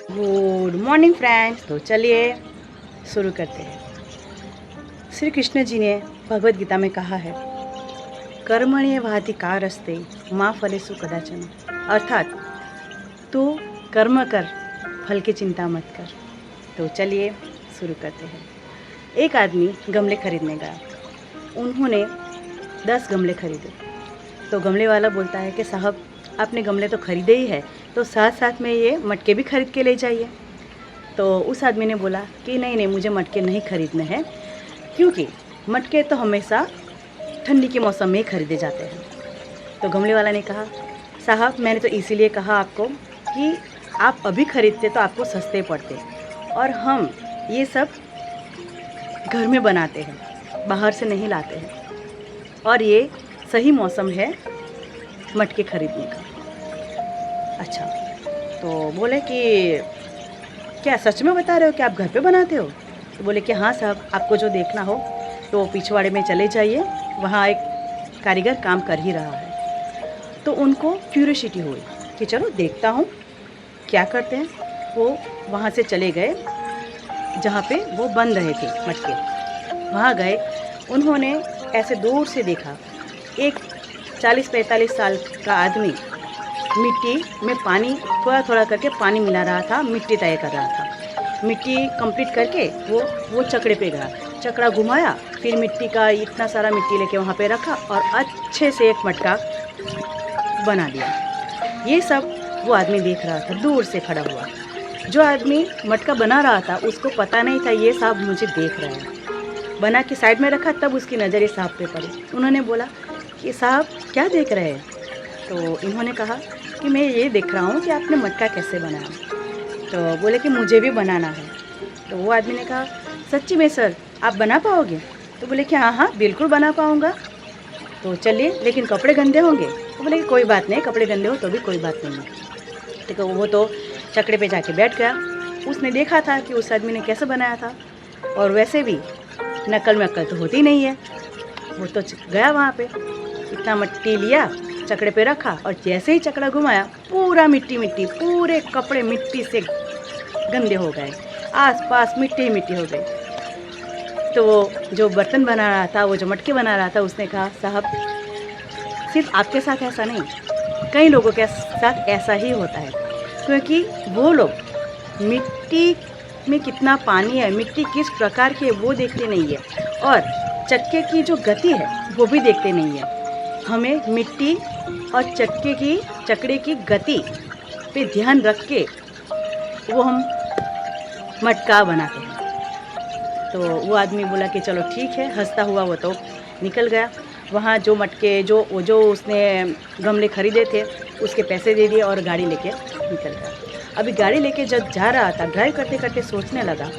Good morning friends. तो चलिए शुरू करते हैं। श्री कृष्ण जी ने भगवत गीता में कहा है, कर्मण्येवाधिकारस्ते मा फलेषु कदाचन। अर्थात तू कर्म कर, फल की चिंता मत कर। तो चलिए शुरू करते हैं। एक आदमी गमले खरीदने गया। उन्होंने 10 गमले खरीदे। तो गमले वाला बोलता है कि साहब, आपने गमले तो खरीदे ही है, तो साथ साथ में ये मटके भी खरीद के ले जाइए। तो उस आदमी ने बोला कि नहीं नहीं, मुझे मटके नहीं खरीदने हैं, क्योंकि मटके तो हमेशा ठंडी के मौसम में ही खरीदे जाते हैं। तो गमले वाला ने कहा, साहब मैंने तो इसीलिए कहा आपको कि आप अभी खरीदते तो आपको सस्ते पड़ते, और हम ये सब घर में बनाते हैं, बाहर से नहीं लाते हैं, और ये सही मौसम है मटके खरीदने का। अच्छा, तो बोले कि क्या सच में बता रहे हो कि आप घर पे बनाते हो? तो बोले कि हाँ साहब, आपको जो देखना हो तो पिछवाड़े में चले जाइए, वहाँ एक कारीगर काम कर ही रहा है। तो उनको क्यूरियोसिटी हुई कि चलो देखता हूँ क्या करते हैं। वो वहाँ से चले गए जहाँ पे वो बन रहे थे मटके। वहाँ गए, उन्होंने ऐसे दूर से देखा, एक 40-45 साल का आदमी मिट्टी में पानी थोड़ा थोड़ा करके पानी मिला रहा था, मिट्टी तय कर रहा था। मिट्टी कंप्लीट करके वो चकड़े पे गया, चकड़ा घुमाया, फिर मिट्टी का इतना सारा मिट्टी लेके वहाँ पे रखा और अच्छे से एक मटका बना दिया। ये सब वो आदमी देख रहा था, दूर से खड़ा हुआ। जो आदमी मटका बना रहा था उसको पता नहीं था ये साहब मुझे देख रहे हैं। बना के साइड में रखा, तब उसकी नज़र ये साहब पे पड़ी। उन्होंने बोला कि साहब क्या देख रहे हैं? तो इन्होंने कहा कि मैं ये देख रहा हूँ कि आपने मटका कैसे बनाया। तो बोले कि मुझे भी बनाना है। तो वो आदमी ने कहा, सच्ची में सर आप बना पाओगे? तो बोले कि हाँ हाँ बिल्कुल बना पाऊँगा। तो चलिए, लेकिन कपड़े गंदे होंगे? तो बोले कि कोई बात नहीं, कपड़े गंदे हो तो भी कोई बात नहीं है। तो वो तो चकड़े पे जाके बैठ गया। उसने देखा था कि उस आदमी ने कैसे बनाया था, और वैसे भी नकल में अक्ल तो होती नहीं है। वो तो गया वहाँ पे, इतना मिट्टी लिया, चकड़े पे रखा, और जैसे ही चकड़ा घुमाया पूरा मिट्टी मिट्टी, पूरे कपड़े मिट्टी से गंदे हो गए, आसपास मिट्टी मिट्टी हो गई। तो वो जो बर्तन बना रहा था, वो जो मटके बना रहा था, उसने कहा, साहब सिर्फ आपके साथ ऐसा नहीं, कई लोगों के साथ ऐसा ही होता है, क्योंकि वो लोग मिट्टी में कितना पानी है, मिट्टी किस प्रकार की है वो देखते नहीं है, और चक्के की जो गति है वो भी देखते नहीं है। हमें मिट्टी और चकड़े की गति पे ध्यान रख के वो हम मटका बनाते हैं। तो वो आदमी बोला कि चलो ठीक है, हंसता हुआ वो तो निकल गया। वहाँ जो मटके जो उसने गमले खरीदे थे उसके पैसे दे दिए और गाड़ी लेके निकल गया। अभी गाड़ी लेके जब जा रहा था, ड्राइव करते करते सोचने लगा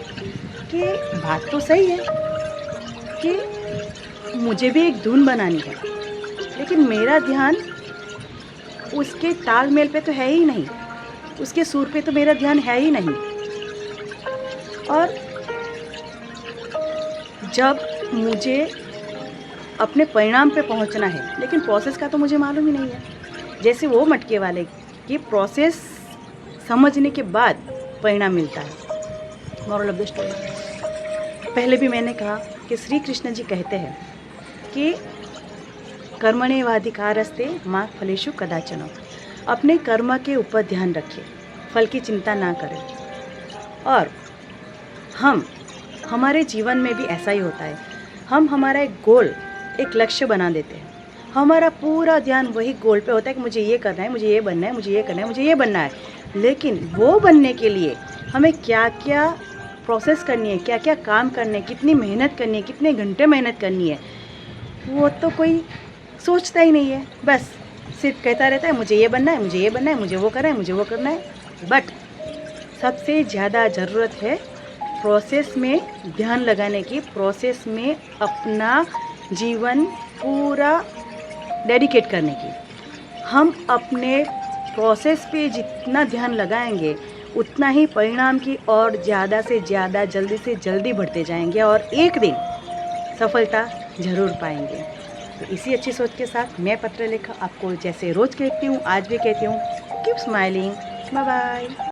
कि बात तो सही है कि मुझे भी एक धुन बनानी है, लेकिन मेरा ध्यान उसके तालमेल पे तो है ही नहीं, उसके सुर पे तो मेरा ध्यान है ही नहीं। और जब मुझे अपने परिणाम पे पहुंचना है, लेकिन प्रोसेस का तो मुझे मालूम ही नहीं है। जैसे वो मटके वाले की प्रोसेस समझने के बाद परिणाम मिलता है। मॉरल ऑफ द स्टोरी, पहले भी मैंने कहा कि श्री कृष्ण जी कहते हैं कि कर्मण्येवाधिकारस्ते मा फलेषु कदाचन। अपने कर्म के ऊपर ध्यान रखिए, फल की चिंता ना करें। और हमारे जीवन में भी ऐसा ही होता है। हम हमारा एक गोल, एक लक्ष्य बना देते हैं, हमारा पूरा ध्यान वही गोल पे होता है कि मुझे ये करना है, मुझे ये बनना है, मुझे ये करना है, मुझे ये बनना है। लेकिन वो बनने के लिए हमें क्या क्या प्रोसेस करनी है, क्या क्या काम करने हैं, कितनी मेहनत करनी है, कितने घंटे मेहनत करनी है, वो तो कोई सोचता ही नहीं है। बस सिर्फ कहता रहता है मुझे ये बनना है, मुझे ये बनना है, मुझे वो करना है, मुझे वो करना है। बट सबसे ज़्यादा ज़रूरत है प्रोसेस में ध्यान लगाने की, प्रोसेस में अपना जीवन पूरा डेडिकेट करने की। हम अपने प्रोसेस पे जितना ध्यान लगाएंगे उतना ही परिणाम की और ज़्यादा से ज़्यादा, जल्दी से जल्दी बढ़ते जाएंगे, और एक दिन सफलता ज़रूर पाएंगे। तो इसी अच्छी सोच के साथ मैं पत्रलेखा आपको जैसे रोज़ कहती हूँ, आज भी कहती हूँ, कीप स्माइलिंग। Bye bye.